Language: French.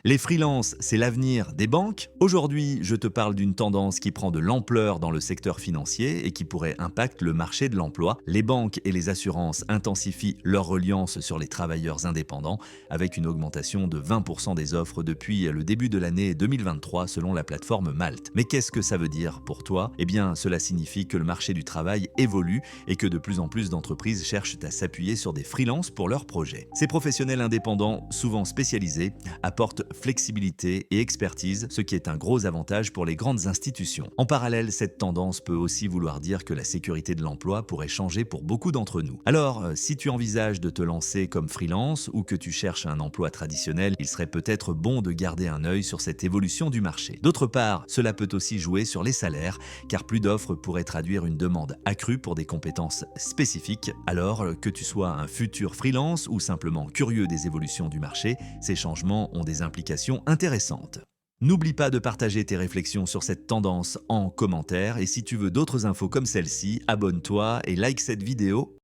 Les freelances, c'est l'avenir des banques. Aujourd'hui, je te parle d'une tendance qui prend de l'ampleur dans le secteur financier et qui pourrait impacter le marché de l'emploi. Les banques et les assurances intensifient leur reliance sur les travailleurs indépendants avec une augmentation de 20% des offres depuis le début de l'année 2023 selon la plateforme Malte. Mais qu'est-ce que ça veut dire pour toi? Eh bien, cela signifie que le marché du travail évolue et que de plus en plus d'entreprises cherchent à s'appuyer sur des freelances pour leurs projets. Ces professionnels indépendants, souvent spécialisés, apportent flexibilité et expertise, ce qui est un gros avantage pour les grandes institutions. En parallèle, cette tendance peut aussi vouloir dire que la sécurité de l'emploi pourrait changer pour beaucoup d'entre nous. Alors, si tu envisages de te lancer comme freelance ou que tu cherches un emploi traditionnel, il serait peut-être bon de garder un œil sur cette évolution du marché. D'autre part, cela peut aussi jouer sur les salaires, car plus d'offres pourraient traduire une demande accrue pour des compétences spécifiques. Alors que tu sois un futur freelance ou simplement curieux des évolutions du marché, ces changements ont des implications intéressantes. N'oublie pas de partager tes réflexions sur cette tendance en commentaire et si tu veux d'autres infos comme celle-ci, abonne-toi et like cette vidéo.